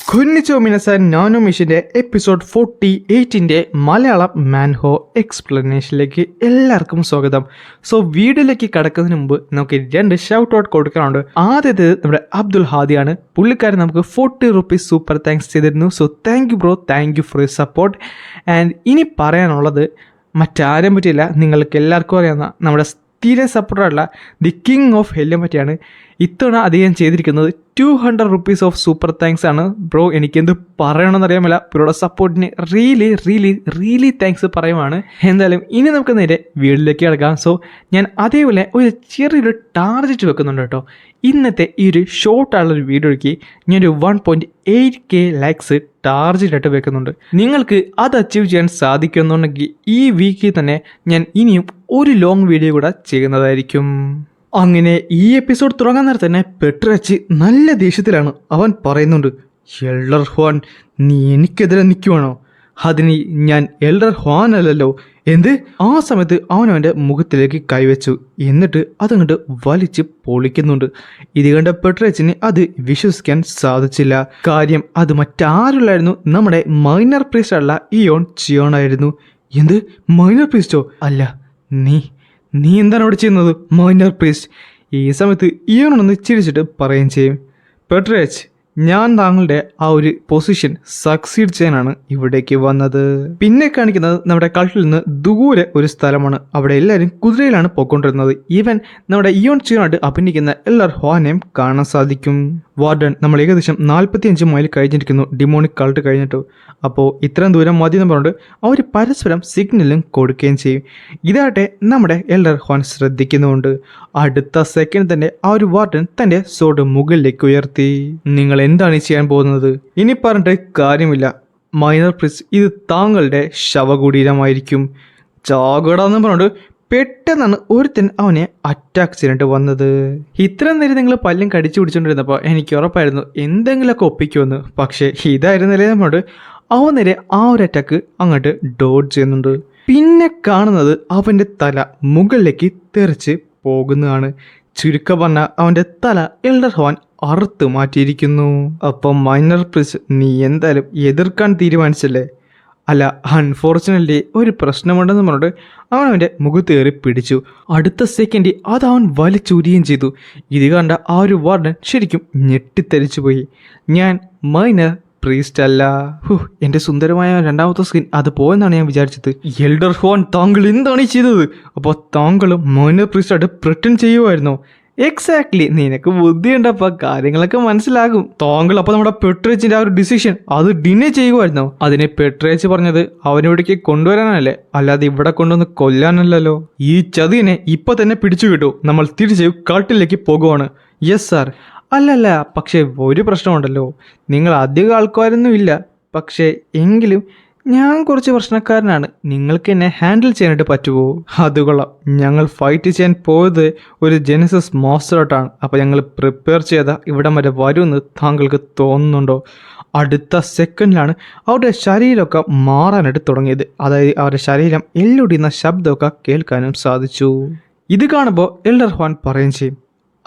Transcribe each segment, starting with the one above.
കൊന്നിച്ചോ മിനസാൻ nano മിഷൻ്റെ episode 48ൻ്റെ Malayalam മാൻഹോ എക്സ്പ്ലനേഷനിലേക്ക് എല്ലാവർക്കും സ്വാഗതം. സോ വീഡിയോയിലേക്ക് കടക്കുന്നതിന് മുമ്പ് നമുക്ക് 2 ഷൗട്ട് ഔട്ട് കൊടുക്കാനുണ്ട്. ആദ്യത്തേത് നമ്മുടെ അബ്ദുൽ ഹാദിയാണ്. പുള്ളിക്കാരൻ നമുക്ക് 40 റുപ്പീസ് സൂപ്പർ താങ്ക്സ് ചെയ്തിരുന്നു. So thank you bro, thank you for you support. And ഇനി പറയാനുള്ളത് മറ്റാരും പറ്റിയില്ല, നിങ്ങൾക്ക് എല്ലാവർക്കും അറിയാവുന്ന നമ്മുടെ തീരെ സപ്പോർട്ടായിട്ടുള്ള ദി കിങ് ഓഫ് ഹെല്ലിനെ പറ്റിയാണ്. ഇത്തവണ അദ്ദേഹം ചെയ്തിരിക്കുന്നത് 200 റുപ്പീസ് ഓഫ് സൂപ്പർ താങ്ക്സ് ആണ്. ബ്രോ എനിക്കെന്ത് പറയണമെന്ന് അറിയാമല്ല, ഇവരുടെ സപ്പോർട്ടിന് റിയലി താങ്ക്സ് പറയുവാണ്. എന്തായാലും ഇനി നമുക്ക് നേരെ വീട്ടിലേക്ക് കിടക്കാം. സോ ഞാൻ അതേപോലെ ഒരു ചെറിയൊരു ടാർഗറ്റ് വെക്കുന്നുണ്ട് കേട്ടോ. ഇന്നത്തെ ഈ ഒരു ഷോർട്ടായുള്ളൊരു വീഡിയോയ്ക്ക് ഞാനൊരു 1.8K ലൈക്സ് ടാർഗറ്റായിട്ട് വെക്കുന്നുണ്ട്. നിങ്ങൾക്ക് അത് അച്ചീവ് ചെയ്യാൻ സാധിക്കുന്നുണ്ടെങ്കിൽ ഈ വീക്കിൽ തന്നെ ഞാൻ ഇനിയും ഒരു ലോങ് വീഡിയോ കൂടെ ചെയ്യുന്നതായിരിക്കും. അങ്ങനെ ഈ എപ്പിസോഡ് തുടങ്ങാൻ നേരം തന്നെ പെട്രച്ച് നല്ല ദേഷ്യത്തിലാണ്. അവൻ പറയുന്നുണ്ട്, എൽഡർ ഹ്വാൻ നീ എനിക്കെതിരെ നിൽക്കുവാണോ? അതിന് ഞാൻ എൽഡർ ഹ്വാൻ അല്ലല്ലോ. എന്ത്? ആ സമയത്ത് അവനവൻ്റെ മുഖത്തിലേക്ക് കൈവച്ചു, എന്നിട്ട് അതങ്ങോട്ട് വലിച്ച് പൊളിക്കുന്നുണ്ട്. ഇത് കണ്ട പെട്രച്ചിന് അത് വിശ്വസിക്കാൻ സാധിച്ചില്ല. കാര്യം അത് മറ്റാരുള്ളായിരുന്നു, നമ്മുടെ മൈനർ പ്രീസ്റ്റുള്ള ഇയോൺ ചിയോണായിരുന്നു. എന്ത്? മൈനർ പ്രീസ്റ്റോ? അല്ല, നീ എന്താണ് അവിടെ ചെയ്യുന്നത് മൈനർ പ്രീസ്റ്റ്? ഈ സമയത്ത് ഇയോണൊന്ന് ചിരിച്ചിട്ട് പറയുകയും ചെയ്യും, പെട്രച്ച് ഞാൻ താങ്കളുടെ ആ ഒരു പൊസിഷൻ സക്സീഡ് ചെയ്യാനാണ് ഇവിടേക്ക് വന്നത്. പിന്നെ കാണിക്കുന്നത് നമ്മുടെ കൾട്ടിൽ നിന്ന് ദൂരെ ഒരു സ്ഥലമാണ്. അവിടെ എല്ലാവരും കുതിരയിലാണ് പോയിക്കൊണ്ടിരുന്നത്. ഈവൻ നമ്മുടെ ഇയോൺ ചിയോണായിട്ട് അഭിനയിക്കുന്ന എൽഡർ ഹ്വാനെയും കാണാൻ സാധിക്കും. വാർഡൻ നമ്മൾ ഏകദേശം 45 മൈൽ കഴിഞ്ഞിരിക്കുന്നു ഡിമോണിക് കൾട്ട് കഴിഞ്ഞിട്ട്. അപ്പോൾ ഇത്രയും ദൂരം മതി എന്ന് പറഞ്ഞിട്ട് അവർ പരസ്പരം സിഗ്നലും കൊടുക്കുകയും ചെയ്യും. ഇതാട്ടെ നമ്മുടെ എൽഡർ ഹ്വാൻ ശ്രദ്ധിക്കുന്നുമുണ്ട്. അടുത്ത സെക്കൻഡ് തന്നെ ആ ഒരു വാർഡൻ തൻ്റെ സോഡ് മുകളിലേക്ക് ഉയർത്തി. നിങ്ങൾ എന്താണ് ചെയ്യാൻ പോകുന്നത്? ഇനി പറഞ്ഞിട്ട് കാര്യമില്ല മൈനർ പ്രിൻസ്, ഇത് താങ്കളുടെ ശവകുടീരമായിരിക്കും. ചാകടാന്ന് പറഞ്ഞിട്ട് പെട്ടെന്നാണ് ഒരുത്തൻ അവനെ അറ്റാക്ക് ചെയ്യാനായിട്ട് വന്നത്. ഇത്രയും നേരം നിങ്ങൾ പല്ലും കടിച്ചു പിടിച്ചുകൊണ്ടിരുന്നപ്പോൾ എനിക്ക് ഉറപ്പായിരുന്നു എന്തെങ്കിലുമൊക്കെ ഒപ്പിക്കുമെന്ന്. പക്ഷേ ഇതായിരുന്നില്ലേ നമ്മോട് അവൻ നേരെ ആ ഒരു അറ്റാക്ക് അങ്ങോട്ട് ഡോഡ്ജ് ചെയ്യുന്നുണ്ട്. പിന്നെ കാണുന്നത് അവൻ്റെ തല മുകളിലേക്ക് തെറിച്ച് പോകുന്നതാണ്. ചുരുക്കം പറഞ്ഞാൽ അവൻ്റെ തല എൽഡർ ഹ്വാൻ അറുത്ത് മാറ്റിയിരിക്കുന്നു. അപ്പം മൈനർ പ്രിൻസ് നീ എന്തായാലും എതിർക്കാൻ തീരുമാനിച്ചല്ലേ? അല്ല, അൺഫോർച്ചുനേറ്റ്ലി ഒരു പ്രശ്നമുണ്ടെന്ന് പറഞ്ഞിട്ട് അവൻ്റെ മുഖത്ത് കയറി പിടിച്ചു. അടുത്ത സെക്കൻഡ് അത് അവൻ വലിച്ചൂരുകയും ചെയ്തു. ഇത് കണ്ട ആ ഒരു വാർഡൻ ശരിക്കും ഞെട്ടിത്തരിച്ചു പോയി. ഞാൻ മൈനർ പ്രീസ്റ്റ് അല്ല. എൻ്റെ സുന്ദരമായ രണ്ടാമത്തെ സ്കിൻ അത് പോയെന്നാണ് ഞാൻ വിചാരിച്ചത്. എൽഡർ ഹ്വാൻ താങ്കൾ എന്താണ് ചെയ്തത്? അപ്പോൾ താങ്കളും മൈനർ പ്രീസ്റ്റായിട്ട് പ്രിട്ടൻഡ് ചെയ്യുമായിരുന്നോ? എക്സാക്ട്ലി, നിനക്ക് ബുദ്ധിയുണ്ടപ്പോൾ കാര്യങ്ങളൊക്കെ മനസ്സിലാകും. താങ്കൾ അപ്പോൾ നമ്മുടെ പെട്രേച്ചിൻ്റെ ആ ഒരു ഡിസിഷൻ അത് ഡിനേ ചെയ്യുമായിരുന്നോ? അതിനെ പെട്രേച്ച് പറഞ്ഞത് അവനിവിടേക്ക് കൊണ്ടുവരാനല്ലേ, അല്ലാതെ ഇവിടെ കൊണ്ടുവന്ന് കൊല്ലാനല്ലല്ലോ. ഈ ചതിനെ ഇപ്പൊ തന്നെ പിടിച്ചു കിട്ടു. നമ്മൾ തിരിച്ച് കൾട്ടിലേക്ക് പോകുവാണ്. Yes sir. അല്ലല്ല, പക്ഷേ ഒരു പ്രശ്നമുണ്ടല്ലോ. നിങ്ങൾ അധികം ആൾക്കാരൊന്നും ഇല്ല, പക്ഷേ എങ്കിലും ഞാൻ കുറച്ച് പ്രശ്നക്കാരനാണ്. നിങ്ങൾക്ക് എന്നെ ഹാൻഡിൽ ചെയ്യാനായിട്ട് പറ്റുമോ? അത് കൊള്ളാം. ഞങ്ങൾ ഫൈറ്റ് ചെയ്യാൻ പോയത് ഒരു ജെനസിസ് മോൺസ്റ്ററായിട്ടാണ്. അപ്പോൾ ഞങ്ങൾ പ്രിപ്പയർ ചെയ്ത ഇവിടം വരെ വരുമെന്ന് താങ്കൾക്ക് തോന്നുന്നുണ്ടോ? അടുത്ത സെക്കൻഡിലാണ് അവരുടെ ശരീരമൊക്കെ മാറാനായിട്ട് തുടങ്ങിയത്. അതായത് അവരുടെ ശരീരം എല്ലൊടിയുന്ന ശബ്ദമൊക്കെ കേൾക്കാനും സാധിച്ചു. ഇത് കാണുമ്പോൾ എൽഡർ ഹ്വാൻ പറയുകയും ചെയ്യും,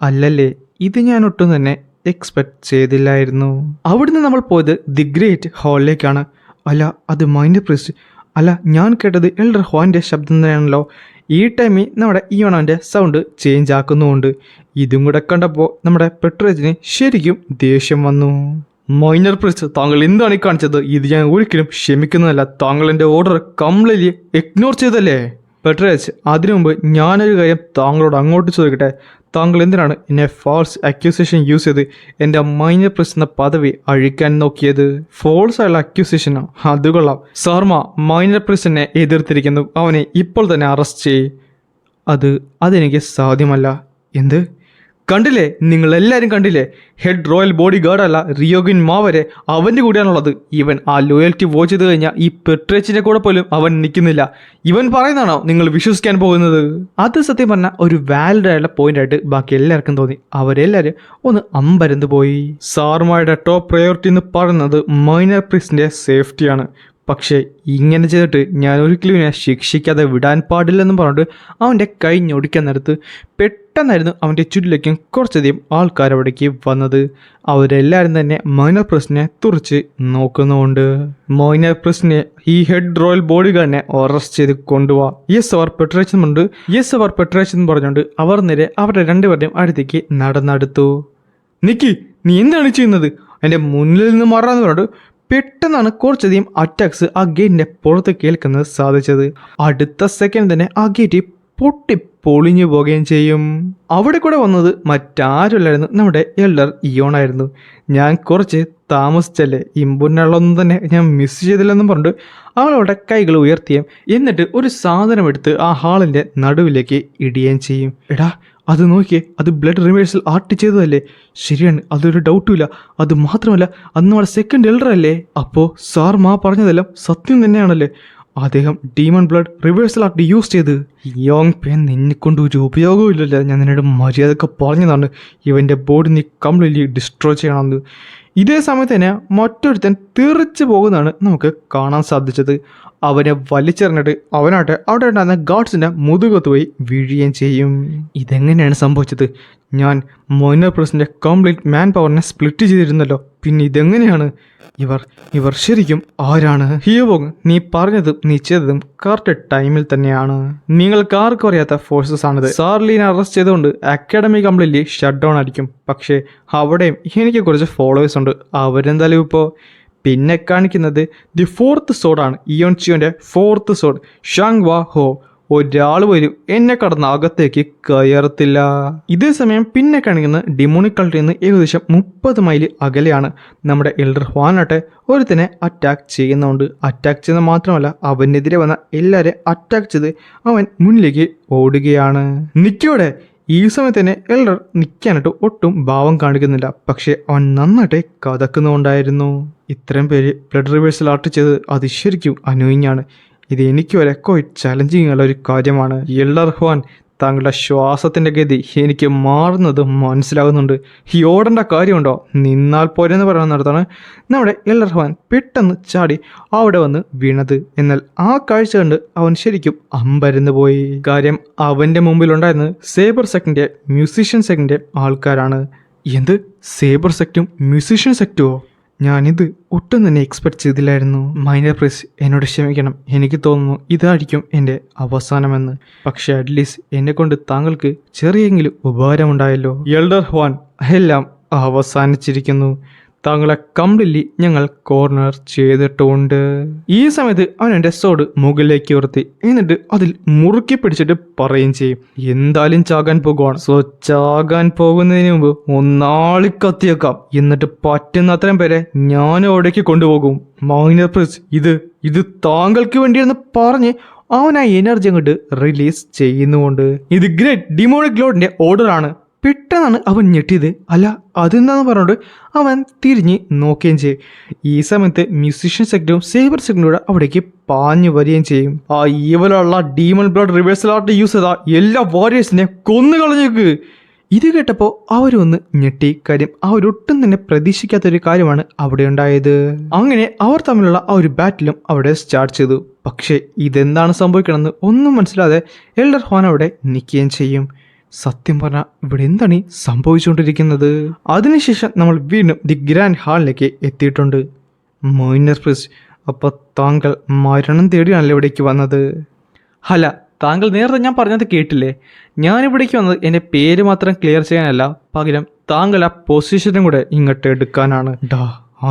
അല്ലല്ലേ, ഇത് ഞാൻ ഒട്ടും തന്നെ എക്സ്പെക്ട് ചെയ്തില്ലായിരുന്നു. അവിടുന്ന് നമ്മൾ പോയത് ദി ഗ്രേറ്റ് ഹാളിലേക്കാണ്. അല്ല, അത് മൈനർ പ്രീസ്റ്റ് അല്ല, ഞാൻ കേട്ടത് എൽഡർ ഹ്വാൻ്റെ ശബ്ദം തന്നെയാണല്ലോ. ഈ ടൈമിൽ നമ്മുടെ ഇയോണൻ്റെ സൗണ്ട് ചേഞ്ച് ആക്കുന്നുമുണ്ട്. ഇതും കൂടെ കണ്ടപ്പോൾ നമ്മുടെ പെട്രേജിന് ശരിക്കും ദേഷ്യം വന്നു. മൈനർ പ്രീസ്റ്റ് താങ്കൾ എന്താണ് ഈ കാണിച്ചത്? ഇത് ഞാൻ ഒരിക്കലും ക്ഷമിക്കുന്നതല്ല. താങ്കൾ എൻ്റെ ഓർഡർ കംപ്ലീറ്റ്ലി ഇഗ്നോർ ചെയ്തല്ലേ? പെട്രേജ്, അതിനു മുമ്പ് ഞാനൊരു കാര്യം താങ്കളോട് അങ്ങോട്ട് ചോദിക്കട്ടെ. താങ്കൾ എന്തിനാണ് എന്നെ ഫാൾസ് അക്യൂസേഷൻ യൂസ് ചെയ്ത് എൻ്റെ മൈനർ പ്രിൻസ് എന്ന പദവി അഴിക്കാൻ നോക്കിയത്? ഫോൾസ് ആയുള്ള അക്യൂസേഷനോ? അത് കൊള്ളാം. സാർമ മൈനർ പ്രിൻസിനെ എതിർത്തിരിക്കുന്നു. അവനെ ഇപ്പോൾ തന്നെ അറസ്റ്റ് ചെയ്യ്. അതെനിക്ക് സാധ്യമല്ല. എന്ത്? കണ്ടില്ലേ, നിങ്ങളെല്ലാവരും കണ്ടില്ലേ? ഹെഡ് റോയൽ ബോഡി ഗാർഡ് അല്ല റിയോഗിൻ മാവരെ അവൻ്റെ കൂടെയാണുള്ളത്. ഇവൻ ആ ലോയൽറ്റി വാച്ച് ചെയ്ത് കഴിഞ്ഞാൽ ഈ പെട്രേച്ചിൻ്റെ കൂടെ പോലും അവൻ നിൽക്കുന്നില്ല. ഇവൻ പറയുന്നതാണോ നിങ്ങൾ വിശ്വസിക്കാൻ പോകുന്നത്? അത് സത്യം പറഞ്ഞാൽ ഒരു വാലിഡ് ആയിട്ടുള്ള പോയിന്റ് ആയിട്ട് ബാക്കി എല്ലാവർക്കും തോന്നി. അവരെല്ലാവരും ഒന്ന് അമ്പരന്ന് പോയി. സാർമായുടെ ടോപ്പ് പ്രയോറിറ്റി എന്ന് പറയുന്നത് മൈനർ പ്രിൻസിൻ്റെ സേഫ്റ്റിയാണ്. പക്ഷേ ഇങ്ങനെ ചെയ്തിട്ട് ഞാൻ ഒരിക്കലും ഇവനെ ശിക്ഷിക്കാതെ വിടാൻ പാടില്ലെന്നും പറഞ്ഞിട്ട് അവൻ്റെ കൈ ഞൊടിക്കാൻ നേരത്ത് പെട്ടെന്നായിരുന്നു അവൻ്റെ ചുറ്റിലേക്കും കുറച്ചധികം ആൾക്കാർ അവിടേക്ക് വന്നത്. അവരെല്ലാവരും തന്നെ മൈനർ പ്രസിനെ തുറച്ച് നോക്കുന്നുമുണ്ട്. മൈനർ പ്രസിനെ ഈ ഹെഡ് റോയൽ ബോഡി ഗാർഡിനെ അറസ്റ്റ് ചെയ്ത് കൊണ്ടുപോവാ. യെസ് അവർ പെട്രേഷൻ ഉണ്ട്, യെസ് അവർ പെട്രേഷൻ എന്ന് പറഞ്ഞുകൊണ്ട് അവർ നേരെ അവരുടെ രണ്ടുപേരുടെയും അടുത്തേക്ക് നടന്നെടുത്തു. നിക്കി, നീ എന്താണ് ചെയ്യുന്നത്? എൻ്റെ മുന്നിൽ നിന്ന് മാറാന്ന് പറഞ്ഞിട്ട് പെട്ടെന്നാണ് കുറച്ചധികം അറ്റാക്സ് ആ ഗേറ്റിൻ്റെ പുറത്ത് കേൾക്കുന്നത് സാധിച്ചത്. അടുത്ത സെക്കൻഡ് തന്നെ ആ ഗേറ്റ് പൊട്ടി പൊളിഞ്ഞു പോവുകയും ചെയ്യും. അവിടെ കൂടെ വന്നത് മറ്റാരുമില്ലായിരുന്നു, നമ്മുടെ എൽഡർ ഇയോണായിരുന്നു. ഞാൻ കുറച്ച് താമസിച്ചല്ലേ, ഇമ്പുന്നുള്ളൊന്നും തന്നെ ഞാൻ മിസ് ചെയ്തില്ലെന്നും പറഞ്ഞിട്ട് അവളവിടെ കൈകൾ ഉയർത്തിയും എന്നിട്ട് ഒരു സാധനം എടുത്ത് ആ ഹാളിൻ്റെ നടുവിലേക്ക് ഇടുകയും ചെയ്യും. എടാ അത് നോക്കിയേ, അത് ബ്ലഡ് റിവേഴ്സൽ ആർട്ട് ചെയ്തതല്ലേ? ശരിയാണ്, അതൊരു ഡൗട്ടുമില്ല. അത് മാത്രമല്ല അത് നമ്മുടെ സെക്കൻഡ് എൽഡർ അല്ലേ? അപ്പോൾ സാർ പറഞ്ഞതെല്ലാം സത്യം തന്നെയാണല്ലേ? അദ്ദേഹം demon blood reversal art use ചെയ്ത്. യോങ് പെൻ, നിന്നെ കൊണ്ട് ഒരു ഉപയോഗവും ഇല്ലല്ലോ. ഞാൻ നിന്നോട് മര്യാദയൊക്കെ പറഞ്ഞതാണ് ഇവൻ്റെ ബോഡി നീ കംപ്ലീറ്റ്ലി ഡിസ്ട്രോയ് ചെയ്യണമെന്ന്. ഇതേ സമയത്ത് തന്നെ മറ്റൊരുത്തൻ തെറിച്ച് പോകുന്നതാണ് നമുക്ക് കാണാൻ സാധിച്ചത്. അവനെ വലിച്ചെറിഞ്ഞിട്ട് അവനാട്ടെ അവിടെ ഉണ്ടായിരുന്ന ഗാർഡ്സിൻ്റെ മുതുകത്ത് പോയി വീഴുകയും ചെയ്യും. ഇതെങ്ങനെയാണ് സംഭവിച്ചത്? ഞാൻ മൈനർ പ്രസിൻ്റെ കംപ്ലീറ്റ് മാൻ പവറിനെ സ്പ്ലിറ്റ് ചെയ്തിരുന്നല്ലോ, പിന്നെ ഇതെങ്ങനെയാണ്? ഇവർ ശരിക്കും ആരാണ്? ഹിയോബോങ്, നീ പറഞ്ഞതും നീ ചെയ്തതും കറക്റ്റ് ടൈമിൽ തന്നെയാണ്. നിങ്ങൾക്ക് ആർക്കും അറിയാത്ത ഫോഴ്സസ് ആണിത്. സാർലീനെ അറസ്റ്റ് ചെയ്തുകൊണ്ട് അക്കാഡമി കംപ്ലീറ്റ്ലി ഷട്ട് ഡൗൺ ആയിരിക്കും. പക്ഷേ അവിടെയും എനിക്ക് കുറച്ച് ഫോളോവേഴ്സ് ഉണ്ട്. അവരെന്തായാലും ഇപ്പോൾ പിന്നെ കാണിക്കുന്നത് ദി ഫോർത്ത് സോഡാണ്. ഇയോൺ ചിയോൻ്റെ ഫോർത്ത് സോഡ് ഷാങ് വാ ഹോ. ഒരാൾ വരും എന്നെ കടന്ന് അകത്തേക്ക് കയറത്തില്ല. ഇതേ സമയം പിന്നെ കാണിക്കുന്ന ഡിമോണിക് കൾട്ടിൽ നിന്ന് ഏകദേശം 30 മൈൽ അകലെയാണ്. നമ്മുടെ എൽഡർ ഹ്വാനാട്ടെ ഒരുത്തനെ അറ്റാക്ക് ചെയ്യുന്നുണ്ട്. അറ്റാക്ക് ചെയ്യുന്നത് മാത്രമല്ല, അവനെതിരെ വന്ന എല്ലാവരെയും അറ്റാക്ക് ചെയ്ത് അവൻ മുന്നിലേക്ക് ഓടുകയാണ്. നിൽക്കോടെ. ഈ സമയത്ത് തന്നെ എൽഡർ നിൽക്കാനായിട്ട് ഒട്ടും ഭാവം കാണിക്കുന്നില്ല. പക്ഷേ അവൻ നന്നായിട്ട് കഥക്കുന്നുണ്ടായിരുന്നു. ഇത്രയും പേര് ബ്ലഡ് റിവേഴ്സൽ ആർട്ട് ചെയ്ത് അത് ശരിക്കും അനോയിങ്ങാണ്. ഇത് എനിക്ക് വരെ ക്വൈറ്റ് ചലഞ്ചിങ് ഉള്ള ഒരു കാര്യമാണ്. എൽഡർ ഹ്വാൻ, താങ്കളുടെ ശ്വാസത്തിൻ്റെ ഗതി എനിക്ക് മാറുന്നത് മനസ്സിലാകുന്നുണ്ട്. ഈ ഓടേണ്ട കാര്യമുണ്ടോ? നിന്നാൽ പോരെന്ന് പറയുന്നിടത്താണ് നമ്മുടെ എൽഡർ ഹ്വാൻ പെട്ടെന്ന് ചാടി അവിടെ വന്ന് വീണത്. എന്നാൽ ആ കാഴ്ച കണ്ട് അവൻ ശരിക്കും അമ്പരന്ന് പോയി. കാര്യം അവൻ്റെ മുമ്പിലുണ്ടായിരുന്നത് സേബർ സെക്ടിൻ്റെ മ്യൂസീഷ്യൻ സെക്ടിൻ്റെ ആൾക്കാരാണ്. എന്ത്? സേബർ സെക്റ്റും മ്യൂസീഷ്യൻ സെക്റ്റുമോ? ഞാനിത് ഒട്ടും തന്നെ എക്സ്പെക്ട് ചെയ്തില്ലായിരുന്നു. മൈനർ പ്രൈസ്, എന്നോട് ക്ഷമിക്കണം. എനിക്ക് തോന്നുന്നു ഇതായിരിക്കും എൻ്റെ അവസാനമെന്ന്. പക്ഷേ അറ്റ്ലീസ്റ്റ് എന്നെ കൊണ്ട് താങ്കൾക്ക് ചെറിയെങ്കിലും ഉപകാരമുണ്ടായല്ലോ. എൽഡർ ഹ്വാൻ, എല്ലാം അവസാനിച്ചിരിക്കുന്നു. താങ്കളെ കംപ്ലീറ്റ്ലി ഞങ്ങൾ കോർണർ ചെയ്തിട്ടുണ്ട്. ഈ സമയത്ത് അവൻ എൻ്റെ സോഡ് മുകളിലേക്ക് ഉയർത്തി എന്നിട്ട് അതിൽ മുറുക്കി പിടിച്ചിട്ട് പറയുകയും ചെയ്യും, എന്തായാലും ചാകാൻ പോകുവാണ്. സോ ചാകാൻ പോകുന്നതിന് മുമ്പ് ഒന്നാളി കത്തിയേക്കാം, എന്നിട്ട് പറ്റുന്ന അത്രയും പേരെ ഞാൻ അവിടേക്ക് കൊണ്ടുപോകും. മൈനർ പ്രൈസ്, ഇത് താങ്കൾക്ക് വേണ്ടിയെന്ന് പറഞ്ഞ് അവൻ ആ എനർജി അങ്ങോട്ട് റിലീസ് ചെയ്യുന്നുകൊണ്ട്. ഇത് ഗ്രേറ്റ് ഡിമോണിക് ലോർഡിന്റെ ഓർഡറാണ്. പെട്ടെന്നാണ് അവൻ ഞെട്ടിയത്. അല്ല, അതെന്താന്ന് പറഞ്ഞുകൊണ്ട് അവൻ തിരിഞ്ഞ് നോക്കുകയും ചെയ്യും. ഈ സമയത്ത് മ്യൂസീഷ്യൻ സെക്ടറും സേബർ സെക്ടറും കൂടെ അവിടേക്ക് പാഞ്ഞു വരികയും ചെയ്യും. ആ ഈവലുള്ള demon blood reversal art use ചെയ്ത എല്ലാ വാരിയേഴ്സിനെ കൊന്നു കളഞ്ഞേക്ക്. ഇത് കേട്ടപ്പോൾ അവരൊന്ന് ഞെട്ടി. കാര്യം അവരൊട്ടും തന്നെ പ്രതീക്ഷിക്കാത്തൊരു കാര്യമാണ് അവിടെ ഉണ്ടായത്. അങ്ങനെ അവർ തമ്മിലുള്ള ആ ഒരു ബാറ്റിലും അവിടെ സ്റ്റാർട്ട് ചെയ്തു. പക്ഷേ ഇതെന്താണ് സംഭവിക്കണമെന്ന് ഒന്നും മനസ്സിലാതെ എൽഡർ ഹ്വാൻ അവിടെ നിൽക്കുകയും ചെയ്യും. സത്യം പറഞ്ഞാൽ ഇവിടെ എന്താണ് ഈ സംഭവിച്ചുകൊണ്ടിരിക്കുന്നത്? അതിനുശേഷം നമ്മൾ വീണ്ടും ദി ഗ്രാൻഡ് ഹാളിലേക്ക് എത്തിയിട്ടുണ്ട്. മൈനർ പ്രൈസ്, അപ്പോൾ താങ്കൾ മരണം തേടിയാണല്ലോ ഇവിടേക്ക് വന്നത്? അല്ല, താങ്കൾ നേരത്തെ ഞാൻ പറഞ്ഞത് കേട്ടില്ലേ? ഞാനിവിടേക്ക് വന്നത് എൻ്റെ പേര് മാത്രം ക്ലിയർ ചെയ്യാനല്ല, പകരം താങ്കൾ ആ പൊസിഷനും കൂടെ ഇങ്ങോട്ട് എടുക്കാനാണ്.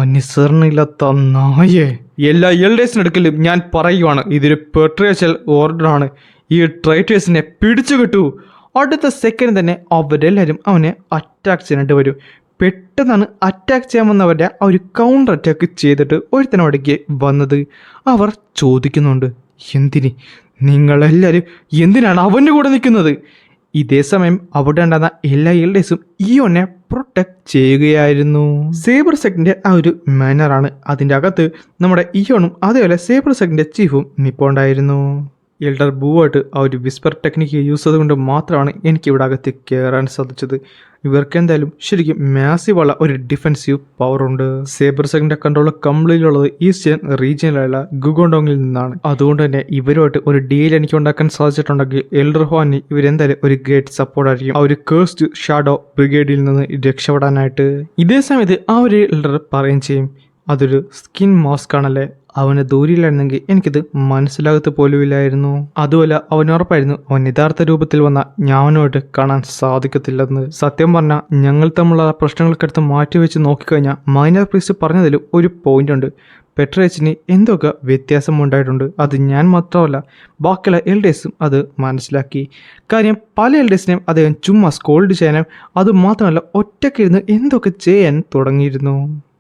അനുസരണയില്ലാത്ത നായേ. എല്ലാ എൽഡേഴ്സിനും എടുക്കലും ഞാൻ പറയുവാണ്, ഇതൊരു പെട്രേഷ്യൽ ഓർഡറാണ്. ഈ ട്രൈറ്റേഴ്സിനെ പിടിച്ചു കിട്ടൂ. അടുത്ത സെക്കൻഡ് തന്നെ അവരെല്ലാവരും അവനെ അറ്റാക്ക് ചെയ്യാനായിട്ട് വരും. പെട്ടെന്നാണ് അറ്റാക്ക് ചെയ്യാൻ വന്നവരുടെ ആ ഒരു കൗണ്ടർ അറ്റാക്ക് ചെയ്തിട്ട് ഒരുത്തനവിടേക്ക് വന്നത്. അവർ ചോദിക്കുന്നുണ്ട്, നിങ്ങളെല്ലാവരും എന്തിനാണ് അവൻ്റെ കൂടെ നിൽക്കുന്നത്? ഇതേ സമയം അവിടെ ഉണ്ടാകുന്ന എല്ലാ എൽഡേഴ്സും ഇയോനെ പ്രൊട്ടക്ട് ചെയ്യുകയായിരുന്നു. സേബർ സെക്ടിൻ്റെ ആ ഒരു മാനറാണ്. അതിൻ്റെ അകത്ത് നമ്മുടെ ഇയോണും അതേപോലെ സേബർ സെക്ടിൻ്റെ ചീഫും നിൽപ്പുണ്ടായിരുന്നു. എൽഡർ ബൂവായിട്ട് ആ ഒരു വിസ്പർ ടെക്നിക്ക് യൂസ് ചെയ്തുകൊണ്ട് മാത്രമാണ് എനിക്ക് ഇവിടെ അകത്ത് കയറാൻ സാധിച്ചത്. ഇവർക്ക് എന്തായാലും ശരിക്കും മാസീവ് ഉള്ള ഒരു ഡിഫെൻസീവ് പവർ ഉണ്ട്. സേബർ സെഗിന്റെ കൺട്രോൾ കംപ്ലീറ്റ് ഉള്ളത് ഈസ്റ്റേൺ റീജിയനിലുള്ള ഗുഗോണ്ടോങ്ങിൽ നിന്നാണ്. അതുകൊണ്ട് തന്നെ ഇവരുമായിട്ട് ഒരു ഡീൽ എനിക്ക് ഉണ്ടാക്കാൻ സാധിച്ചിട്ടുണ്ടെങ്കിൽ എൽഡർ ഹോനി ഇവരെന്തായാലും ഒരു ഗ്രേറ്റ് സപ്പോർട്ട് ആയിരിക്കും ആ ഒരു കേഴ്സ്ഡ് ഷാഡോ ബ്രിഗേഡിൽ നിന്ന് രക്ഷപ്പെടാനായിട്ട്. ഇതേ സമയത്ത് ആ ഒരു എൽഡർ പറയുകയും ചെയ്യും, അതൊരു സ്കിൻ മാസ്ക് ആണല്ലേ, അവന് ദൂരിയിലായിരുന്നെങ്കിൽ എനിക്കിത് മനസ്സിലാകത്ത് പോലുമില്ലായിരുന്നു. അതുമല്ല അവൻ ഉറപ്പായിരുന്നു അവൻ യഥാർത്ഥ രൂപത്തിൽ വന്ന ഞാനുമായിട്ട് കാണാൻ സാധിക്കത്തില്ലെന്ന്. സത്യം പറഞ്ഞാൽ ഞങ്ങൾ തമ്മിലുള്ള പ്രശ്നങ്ങൾക്കടുത്ത് മാറ്റിവെച്ച് നോക്കിക്കഴിഞ്ഞാൽ മൈനർ പ്രീസ്റ്റ് പറഞ്ഞതിൽ ഒരു പോയിന്റ് ഉണ്ട്. പെട്രേച്ചിന് എന്തൊക്കെ വ്യത്യാസമുണ്ടായിട്ടുണ്ട്. അത് ഞാൻ മാത്രമല്ല ബാക്കിയുള്ള എൽഡേഴ്സും അത് മനസ്സിലാക്കി. കാര്യം പല എൽഡേഴ്സിനെയും അദ്ദേഹം ചുമ്മാ സ്കോൾഡ് ചെയ്യാനും അതുമാത്രമല്ല ഒറ്റയ്ക്കിരുന്ന് എന്തൊക്കെ ചെയ്യാൻ തുടങ്ങിയിരുന്നു.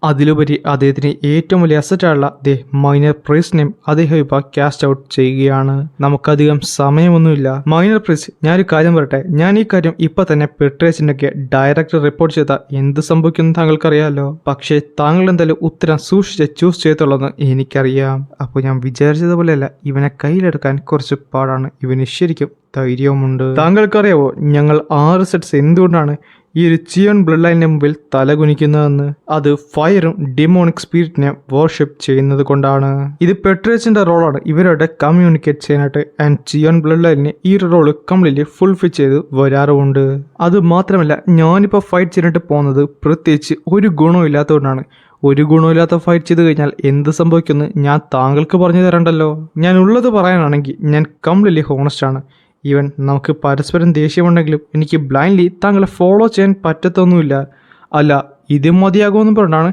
അതിലുപരി അദ്ദേഹത്തിന് ഏറ്റവും വലിയ അസറ്റായുള്ള ദേ മൈനർ പ്രീസ്റ്റിനെയും അദ്ദേഹം ഇപ്പോൾ കാസ്റ്റ് ഔട്ട് ചെയ്യുകയാണ്. നമുക്കധികം സമയമൊന്നുമില്ല. മൈനർ പ്രീസ്റ്റ്, ഞാനൊരു കാര്യം പറയട്ടെ, ഞാൻ ഈ കാര്യം ഇപ്പൊ തന്നെ പെട്രേച്ചിനൊക്കെ ഡയറക്റ്റ് റിപ്പോർട്ട് ചെയ്താൽ എന്ത് സംഭവിക്കുമെന്ന് താങ്കൾക്കറിയാമല്ലോ. പക്ഷേ താങ്കൾ എന്തായാലും ഉത്തരം സൂക്ഷിച്ച് ചൂസ് ചെയ്തുള്ളതെന്ന് എനിക്കറിയാം. അപ്പോൾ ഞാൻ വിചാരിച്ചതുപോലെയല്ല, ഇവനെ കയ്യിലെടുക്കാൻ കുറച്ച് പാടാണ്. ഇവന് ശരിക്കും ധൈര്യവുമുണ്ട്. താങ്കൾക്കറിയാവോ ഞങ്ങൾ 6 സെറ്റ്സ് എന്തുകൊണ്ടാണ് ഈ ഒരു ചിയോൺ ബ്ലഡ് ലൈനിന് മുമ്പിൽ തലകുനിക്കുന്നതെന്ന്? അത് ഫയറും ഡിമോണിക് സ്പിരിറ്റിനെ വർഷിപ്പ് ചെയ്യുന്നത് കൊണ്ടാണ്. ഇത് പെട്രേച്ചിന്റെ റോളാണ് ഇവരോട് കമ്മ്യൂണിക്കേറ്റ് ചെയ്യാനായിട്ട്. ആൻഡ് ചിയോൺ ബ്ലഡ് ലൈനിന് ഈ ഒരു റോള് കംപ്ലീറ്റ്ലി ഫുൾഫിൽ ചെയ്ത് വരാറുമുണ്ട്. അത് മാത്രമല്ല ഞാനിപ്പോൾ ഫൈറ്റ് ചെയ്തിട്ട് പോകുന്നത് പ്രത്യേകിച്ച് ഒരു ഗുണവും ഇല്ലാത്തതുകൊണ്ടാണ്. ഒരു ഗുണമില്ലാത്ത ഫൈറ്റ് ചെയ്ത് കഴിഞ്ഞാൽ എന്ത് സംഭവിക്കുമെന്ന് ഞാൻ താങ്കൾക്ക് പറഞ്ഞു തരണ്ടല്ലോ. ഞാൻ ഉള്ളത് പറയാനാണെങ്കിൽ ഞാൻ കംപ്ലീറ്റ്ലി ഹോണസ്റ്റ് ആണ്. ഈവൻ നമുക്ക് പരസ്പരം ദേഷ്യമുണ്ടെങ്കിലും എനിക്ക് ബ്ലൈൻഡ്ലി താങ്കളെ ഫോളോ ചെയ്യാൻ പറ്റത്തൊന്നുമില്ല. അല്ല ഇത് മതിയാകുമെന്ന് പറഞ്ഞാണ്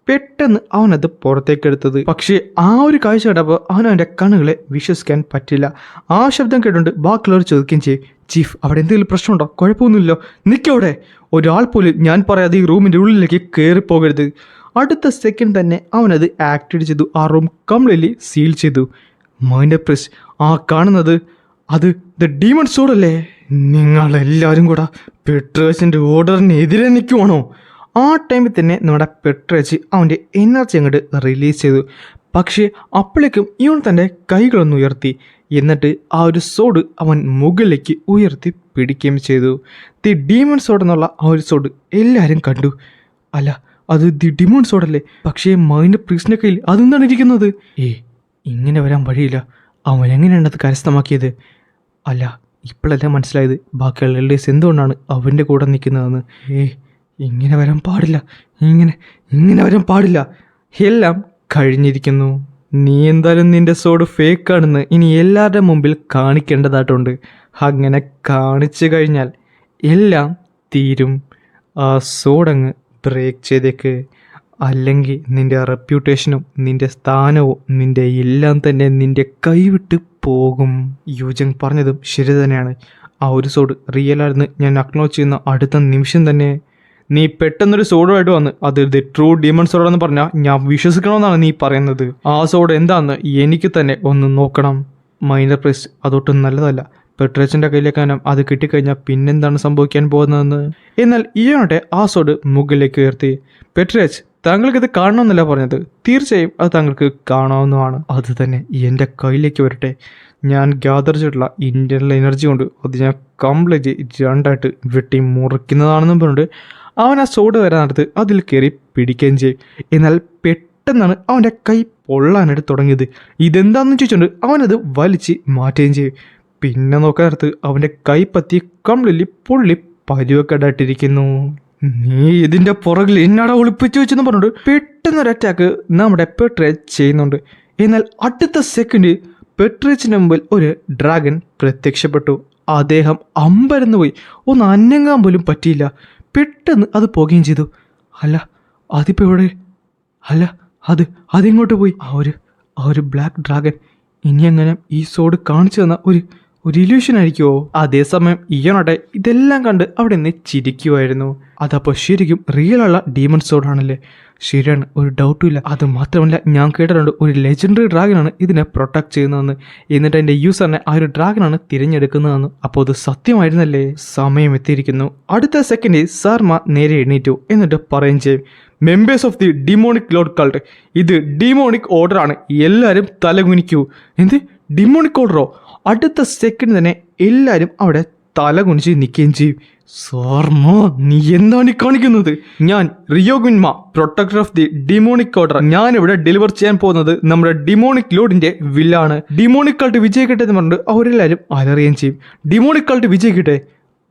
പെട്ടെന്ന് അവനത് പുറത്തേക്കെടുത്തത്. പക്ഷേ ആ ഒരു കാഴ്ച കണ്ടപ്പോൾ അവനവൻ്റെ കണ്ണുകളെ വിശ്വസിക്കാൻ പറ്റില്ല. ആ ശബ്ദം കേട്ടുകൊണ്ട് ബാക്കിയുള്ളവർ ചോദിക്കുകയും ചെയ്യും, ചീഫ് അവിടെ എന്തെങ്കിലും പ്രശ്നമുണ്ടോ? കുഴപ്പമൊന്നുമില്ലോ, നിൽക്കവിടെ, ഒരാൾ പോലും ഞാൻ പറയാതെ ഈ റൂമിൻ്റെ ഉള്ളിലേക്ക് കയറിപ്പോകരുത്. അടുത്ത സെക്കൻഡ് തന്നെ അവനത് ആക്ടിവേറ്റ് ചെയ്തു. ആ റൂം കംപ്ലീറ്റ്ലി സീൽ ചെയ്തു. മൈൻഡ് പ്രസ്, ആ കാണുന്നത് അത് ദ ഡീമൺ സോഡല്ലേ? നിങ്ങളെല്ലാവരും കൂടെ പെട്രേച്ചിൻ്റെ ഓർഡറിനെതിരെ നിൽക്കുവാണോ? ആ ടൈമിൽ തന്നെ നമ്മുടെ പെട്രേച്ച് അവൻ്റെ എനർജി അങ്ങോട്ട് റിലീസ് ചെയ്തു. പക്ഷേ അപ്പോഴേക്കും ഇവൻ തൻ്റെ കൈകളൊന്ന് ഉയർത്തി. എന്നിട്ട് ആ ഒരു സോഡ് അവൻ മുകളിലേക്ക് ഉയർത്തി പിടിക്കുകയും ചെയ്തു. ദി ഡീമൺ സോഡ് എന്നുള്ള ആ ഒരു സോഡ് എല്ലാവരും കണ്ടു. അല്ല അത് ദി ഡിമോൺ സോഡല്ലേ? പക്ഷേ മൈൻഡ് പ്രീസ്റ്റിൻ്റെ കയ്യിൽ അതെന്താണ് ഇരിക്കുന്നത്? ഇങ്ങനെ വരാൻ വഴിയില്ല. അവൻ എങ്ങനെയാണ് അത് കരസ്ഥമാക്കിയത്? അല്ല ഇപ്പോഴെല്ലാം മനസ്സിലായത് ബാക്കിയുള്ള എൽഡേഴ്സ് എന്തുകൊണ്ടാണ് അവൻ്റെ കൂടെ നിൽക്കുന്നതെന്ന്. ഇങ്ങനെ വരാൻ പാടില്ല, ഇങ്ങനെ വരാൻ പാടില്ല. എല്ലാം കഴിഞ്ഞിരിക്കുന്നു. നീ എന്തായാലും നിൻ്റെ സോഡ് ഫേക്കാണെന്ന് ഇനി എല്ലാവരുടെ മുമ്പിൽ കാണിക്കേണ്ടതായിട്ടുണ്ട്. അങ്ങനെ കാണിച്ചു കഴിഞ്ഞാൽ എല്ലാം തീരും. ആ സോഡങ്ങ് ബ്രേക്ക് ചെയ്തേക്ക്, അല്ലെങ്കിൽ നിൻ്റെ റെപ്യൂട്ടേഷനും നിൻ്റെ സ്ഥാനവും നിൻ്റെ എല്ലാം തന്നെ നിൻ്റെ കൈവിട്ട് പോകും. യൂജങ് പറഞ്ഞതും ശരി തന്നെയാണ്. ആ ഒരു സോഡ് റിയലായിരുന്നു ഞാൻ അക്നോളജ് ചെയ്യുന്ന അടുത്ത നിമിഷം തന്നെ നീ പെട്ടെന്നൊരു സോഡുമായിട്ട് വന്ന് അത് ദി ട്രൂ ഡീമൺ സോഡെന്ന് പറഞ്ഞാൽ ഞാൻ വിശ്വസിക്കണമെന്നാണ് നീ പറയുന്നത്. ആ സോഡ് എന്താണെന്ന് എനിക്ക് തന്നെ ഒന്ന് നോക്കണം. മൈനർ പ്രൈസ് അതൊട്ടും നല്ലതല്ല. പെട്രേച്ചിൻ്റെ കയ്യിലേക്കാനും അത് കിട്ടിക്കഴിഞ്ഞാൽ പിന്നെന്താണ് സംഭവിക്കാൻ പോകുന്നതെന്ന്. എന്നാൽ ഇയാളുടെ ആ സോഡ് മുകളിലേക്ക് ഉയർത്തി. പെട്രേച്ച്, താങ്കൾക്കിത് കാണണമെന്നല്ല പറഞ്ഞത്, തീർച്ചയായും അത് താങ്കൾക്ക് കാണാവുന്നതാണ്. അത് തന്നെ എൻ്റെ കയ്യിലേക്ക് വരട്ടെ. ഞാൻ ഗ്യാദർ ചെയ്തിട്ടുള്ള ഇൻറ്റർണൽ എനർജി കൊണ്ട് അത് ഞാൻ കംപ്ലീറ്റ് രണ്ടായിട്ട് വെട്ടി മുറിക്കുന്നതാണെന്നും പറഞ്ഞിട്ട് അവൻ ആ സോഡ് വരാനടുത്ത് അതിൽ കയറി പിടിക്കുകയും ചെയ്യും. എന്നാൽ പെട്ടെന്നാണ് അവൻ്റെ കൈ പൊള്ളാനായിട്ട് തുടങ്ങിയത്. ഇതെന്താണെന്ന് ചോദിച്ചുകൊണ്ട് അവനത് വലിച്ച് മാറ്റുകയും ചെയ്യും. പിന്നെ നോക്കാനടുത്ത് അവൻ്റെ കൈ പറ്റി കംപ്ലീറ്റ്ലി പൊള്ളി പരുവക്കെടായിട്ടിരിക്കുന്നു. നീ ഇതിൻ്റെ പുറകിൽ എന്നാടാ ഒളിപ്പിച്ചു വെച്ചെന്ന് പറഞ്ഞിട്ട് പെട്ടെന്നൊരു അറ്റാക്ക് നമ്മുടെ പെട്രേച്ച് ചെയ്യുന്നുണ്ട്. എന്നാൽ അടുത്ത സെക്കൻഡ് പെട്രേച്ചിന് മുമ്പിൽ ഒരു ഡ്രാഗൺ പ്രത്യക്ഷപ്പെട്ടു. അദ്ദേഹം അമ്പരന്ന് പോയി. ഒന്ന് അനങ്ങാൻ പോലും പറ്റിയില്ല. പെട്ടെന്ന് അത് പോകുകയും ചെയ്തു. അല്ല അതിപ്പോൾ എവിടെ? അല്ല അതിങ്ങോട്ട് പോയി. ആ ഒരു ബ്ലാക്ക് ഡ്രാഗൺ ഇനി എങ്ങനെ ഈ സോഡ് കാണിച്ചു തന്ന ഒരു ഇല്യൂഷൻ ആയിരിക്കുമോ? അതേസമയം ഇയാളുടെ ഇതെല്ലാം കണ്ട് അവിടെ നിന്ന് ചിരിക്കുമായിരുന്നു. അതപ്പോൾ ശരിക്കും റിയലുള്ള ഡീമൺ സോഡാണല്ലേ? ശരിയാണ്, ഒരു ഡൗട്ടും ഇല്ല. അത് മാത്രമല്ല ഞാൻ കേട്ടിട്ടുണ്ട് ഒരു ലെജൻഡറി ഡ്രാഗനാണ് ഇതിനെ പ്രൊട്ടക്ട് ചെയ്യുന്നതെന്ന്. എന്നിട്ട് എൻ്റെ യൂസറിനെ ആ ഒരു ഡ്രാഗനാണ് തിരഞ്ഞെടുക്കുന്നതെന്ന്. അപ്പോൾ അത് സത്യമായിരുന്നല്ലേ? സമയം എത്തിയിരിക്കുന്നു. അടുത്ത സെക്കൻഡിൽ സാർമ നേരെ എണീറ്റു. എന്നിട്ട് പറയുകയും ചെയ്യും, members of the demonic load cult, ഇത് ഡിമോണിക് ഓർഡറാണ്, എല്ലാവരും തലകുനിക്കൂ. എന്ത് ഡിമോണിക് ഓർഡറോ? അടുത്ത സെക്കൻഡ് തന്നെ എല്ലാവരും അവിടെ തല കുനിച്ച് നിൽക്കുകയും ചെയ്യും. സാർമോ, നീ എന്താണ് ഈ കാണിക്കുന്നത്? ഞാൻ റിയോഗുൻമ, protector of the demonic order. ഞാനിവിടെ ഡെലിവർ ചെയ്യാൻ പോകുന്നത് നമ്മുടെ ഡിമോണിക് ലോഡിന്റെ വില്ലാണ്. ഡിമോണിക് കൾട്ട് വിജയിക്കട്ടെ എന്ന് പറഞ്ഞിട്ട് അവരെല്ലാവരും അലറുകയും ചെയ്യും. ഡിമോണിക് കൾട്ട് വിജയിക്കട്ടെ?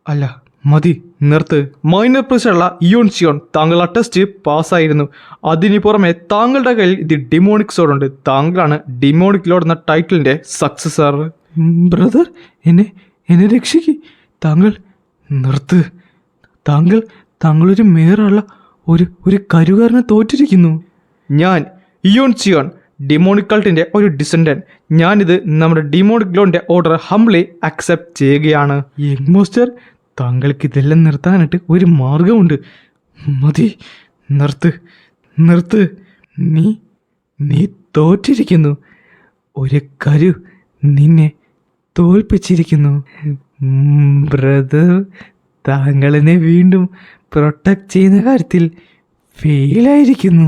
അല്ല, മതി, നിർത്ത്. മൈനർ പ്രസിഡന്റുള്ള ഇയോൺ ചിയോൺ, താങ്കൾ ആ ടെസ്റ്റ് പാസ്സായിരുന്നു. അതിന് പുറമെ താങ്കളുടെ കയ്യിൽ ഇത് ഡിമോണിക് സോഡ് ഉണ്ട്. താങ്കളാണ് ഡിമോണിക് ലോഡ് എന്ന ടൈറ്റിലിന്റെ സക്സസർ. ബ്രദർ, എന്നെ രക്ഷിക്ക്. താങ്കൾ നിർത്ത്. താങ്കളൊരു മേയറുള്ള ഒരു കരുകാരനെ തോറ്റിരിക്കുന്നു. ഞാൻ ഇയോൺ ചിയോൺ, ഡിമോണിക് കൾട്ടിന്റെ ഒരു ഡിസെൻഡന്റ്. ഞാനിത് നമ്മുടെ ഡിമോണിക് ലോഡിന്റെ ഓർഡർ ഹംബ്ലി അക്സെപ്റ്റ് ചെയ്യുകയാണ്. യങ് മാസ്റ്റർ, താങ്കൾക്ക് ഇതെല്ലാം നിർത്താനായിട്ട് ഒരു മാർഗമുണ്ട്. മതി, നിർത്ത്. നീ തോറ്റിരിക്കുന്നു. ഒരു കരു നിന്നെ തോൽപ്പിച്ചിരിക്കുന്നു. ബ്രദർ, താങ്കളെന്നെ വീണ്ടും പ്രൊട്ടക്റ്റ് ചെയ്യുന്ന കാര്യത്തിൽ ഫെയിലായിരിക്കുന്നു.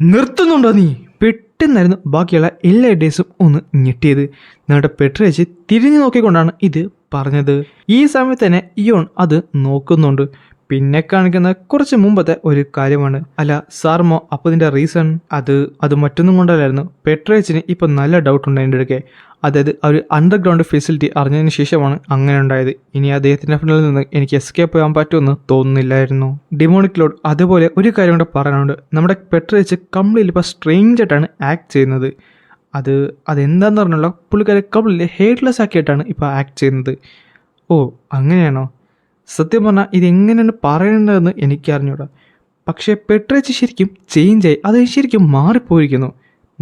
നിർത്തുന്നുണ്ടോ നീ? പെട്ടെന്നായിരുന്നു ബാക്കിയുള്ള എല്ലാ ഡേയ്സും ഒന്ന് ഞെട്ടിയത്. നമ്മുടെ പെട്രേച്ച് തിരിഞ്ഞു നോക്കിക്കൊണ്ടാണ് ഇത് പറഞ്ഞത്. ഈ സമയത്ത് തന്നെ ഇയോൺ അത് നോക്കുന്നുണ്ട്. പിന്നെ കാണിക്കുന്ന കുറച്ച് മുമ്പത്തെ ഒരു കാര്യമാണ്. അല്ല സാർമോ, അപ്പോൾ ഇതിൻ്റെ റീസൺ അത് മറ്റൊന്നും കൊണ്ടല്ലായിരുന്നു. പെട്രേച്ചിന് ഇപ്പം നല്ല ഡൗട്ട് ഉണ്ട് എൻ്റെ അടുക്കെ. അതായത് ഒരു അണ്ടർഗ്രൗണ്ട് ഫെസിലിറ്റി അറിഞ്ഞതിന് ശേഷമാണ് അങ്ങനെ ഉണ്ടായത്. ഇനി അദ്ദേഹത്തിൻ്റെ ഫ്രണ്ടിൽ നിന്ന് എനിക്ക് എസ്കേപ്പ് ചെയ്യാൻ പറ്റുമെന്ന് തോന്നുന്നില്ലായിരുന്നു. ഡിമോണിക് ലോഡ് അതുപോലെ ഒരു കാര്യം കൂടെ പറയാനുണ്ട്. നമ്മുടെ പെട്രേച്ച് കംപ്ലീറ്റ്ലി ഇപ്പോൾ സ്ട്രേഞ്ച് ആയിട്ടാണ് ആക്ട് ചെയ്യുന്നത്. അതെന്താന്ന് പറഞ്ഞുള്ള പുള്ളിക്കാരെ കംപ്ലീറ്റ്ലി ഹെയ്റ്റ്ലെസ് ആക്കിയിട്ടാണ് ഇപ്പോൾ ആക്ട് ചെയ്യുന്നത്. ഓ, അങ്ങനെയാണോ? സത്യം പറഞ്ഞാൽ ഇതെങ്ങനെയാണ് പറയേണ്ടതെന്ന് എനിക്കറിഞ്ഞൂടാ. പക്ഷേ പെട്രേച്ച് ശരിക്കും ചേഞ്ചായി. അത് ശരിക്കും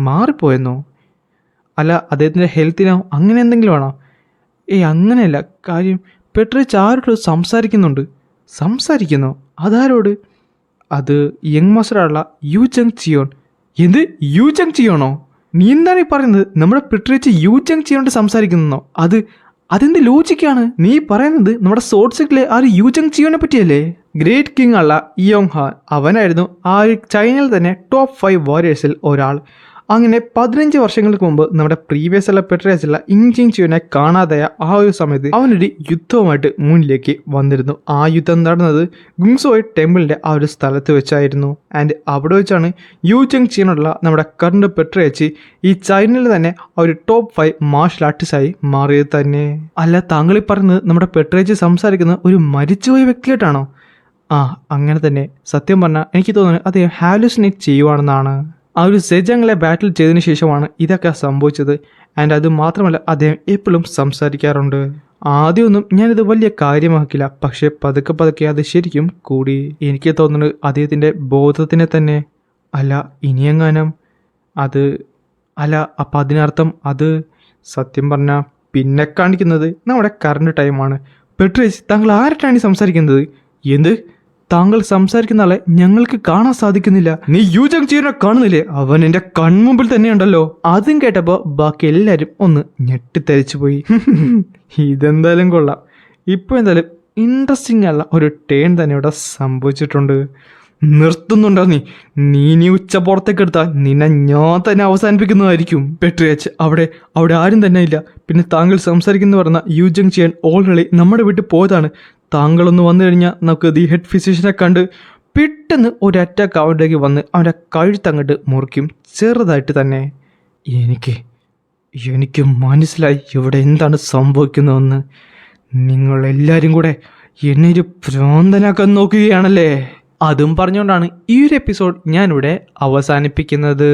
മാറിപ്പോയെന്നോ? അല്ല, അദ്ദേഹത്തിൻ്റെ ഹെൽത്തിനോ അങ്ങനെ എന്തെങ്കിലും ആണോ? അങ്ങനെയല്ല. കാര്യം പെട്രേച്ച് ആരോട് സംസാരിക്കുന്നോ? അതാരോട്? അത് യങ് മാസ്റ്ററായുള്ള യു ജങ് ചിയോൺ. എന്ത്, യു ജങ് ചിയോണോ? നീ എന്താണ് ഈ പറയുന്നത്? നമ്മുടെ പെട്രേച്ച് യു ജങ് ചിയോണ്ട് സംസാരിക്കുന്നോ? അതെന്ത് ലോജിക്കാണ് നീ പറയുന്നത്? നമ്മുടെ സോഡ് സെറ്റിലെ ആ ഒരു യു ജങ് ചിയോനെ പറ്റിയല്ലേ? ഗ്രേറ്റ് കിങ് ഉള്ള ഇയോങ് ഹാൻ, അവനായിരുന്നു ആ ഒരു ചൈനയിൽ തന്നെ ടോപ്പ് 5 വാരിയേഴ്സിൽ ഒരാൾ. അങ്ങനെ 15 വർഷങ്ങൾക്ക് മുമ്പ് നമ്മുടെ പ്രീവിയസ് ഉള്ള പെട്രേച്ചുള്ള ഇൻജിങ് ചിയോനെ കാണാതായ ആ ഒരു സമയത്ത് അവനൊരു യുദ്ധവുമായിട്ട് മുന്നിലേക്ക് വന്നിരുന്നു. ആ യുദ്ധം നടന്നത് ഗുങ്സോയ് ടെമ്പിളിൻ്റെ ആ ഒരു സ്ഥലത്ത് വെച്ചായിരുന്നു. ആൻഡ് അവിടെ വെച്ചാണ് യു ജങ് ചിയോനുള്ള നമ്മുടെ കറണ്ട് പെട്രേച്ച് ഈ ചൈനയിൽ തന്നെ ആ ഒരു ടോപ്പ് 5 മാർഷൽ ആർട്ടിസ്റ്റായി മാറിയത് തന്നെ. അല്ല, താങ്കൾ ഈ പറയുന്നത് നമ്മുടെ പെട്രേച്ച് സംസാരിക്കുന്ന ഒരു മരിച്ചുപോയ വ്യക്തിയായിട്ടാണോ? അങ്ങനെ തന്നെ. സത്യം പറഞ്ഞാൽ എനിക്ക് തോന്നുന്നത് അദ്ദേഹം ഹാലുസിനേറ്റ് ചെയ്യുവാണെന്നാണ്. ആ ഒരു സെജങ്ങളെ ബാറ്റിൽ ചെയ്തതിന് ശേഷമാണ് ഇതൊക്കെ സംഭവിച്ചത്. ആൻഡ് അത് മാത്രമല്ല, അദ്ദേഹം എപ്പോഴും സംസാരിക്കാറുണ്ട്. ആദ്യമൊന്നും ഞാനിത് വലിയ കാര്യമാക്കില്ല, പക്ഷേ പതുക്കെ അത് ശരിക്കും കൂടി. എനിക്ക് തോന്നുന്നത് അദ്ദേഹത്തിൻ്റെ ബോധത്തിനെ തന്നെ. അല്ല, ഇനിയെങ്ങാനും അപ്പം അതിനർത്ഥം സത്യം പറഞ്ഞാൽ പിന്നെ കാണിക്കുന്നത് നമ്മുടെ കറണ്ട് ടൈമാണ്. പെട്രേച്ച്, താങ്കൾ ആരായിട്ടാണ് സംസാരിക്കുന്നത്? എന്ത്? താങ്കൾ സംസാരിക്കുന്ന ആളെ ഞങ്ങൾക്ക് കാണാൻ സാധിക്കുന്നില്ല. നീ യു ജങ് ചിയോനെ കാണുന്നില്ലേ? അവൻ എൻ്റെ കൺമുമ്പിൽ തന്നെയുണ്ടല്ലോ. അതും കേട്ടപ്പോൾ ബാക്കി എല്ലാവരും ഒന്ന് ഞെട്ടിത്തരിച്ചു പോയി. ഇതെന്തായാലും കൊള്ളാം. ഇപ്പോൾ എന്തായാലും ഇൻട്രസ്റ്റിംഗ് ഉള്ള ഒരു ടേൺ തന്നെ ഇവിടെ സംഭവിച്ചിട്ടുണ്ട്. നിർത്തുന്നുണ്ടോ നീ ഉച്ച പുറത്തേക്ക് എടുത്താൽ നിന്നെ ഞാൻ തന്നെ അവസാനിപ്പിക്കുന്നതായിരിക്കും. പെട്രേച്ച്, അവിടെ ആരും തന്നെ ഇല്ല. പിന്നെ താങ്കൾ സംസാരിക്കുന്നു പറഞ്ഞ യു ജങ് ചിയോൻ ഓൾറെഡി നമ്മുടെ വീട്ടിൽ പോയതാണ്. താങ്കളൊന്ന് വന്നു കഴിഞ്ഞാൽ നമുക്ക് ദി ഹെഡ് ഫിസിഷ്യനെ കണ്ട് പെട്ടെന്ന് ഒരു അറ്റാക്ക് അവൻ്റേക്ക് വന്ന് അവൻ്റെ കഴുത്തങ്ങോട്ട് മുറിക്കും, ചെറുതായിട്ട് തന്നെ. എനിക്ക് മനസ്സിലായി ഇവിടെ എന്താണ് സംഭവിക്കുന്നതെന്ന്. നിങ്ങളെല്ലാവരും കൂടെ എന്നെ ഒരു ഭ്രാന്തനാക്കാൻ നോക്കുകയാണല്ലേ? അതും പറഞ്ഞുകൊണ്ടാണ് ഈ ഒരു എപ്പിസോഡ് ഞാനിവിടെ അവസാനിപ്പിക്കുന്നത്.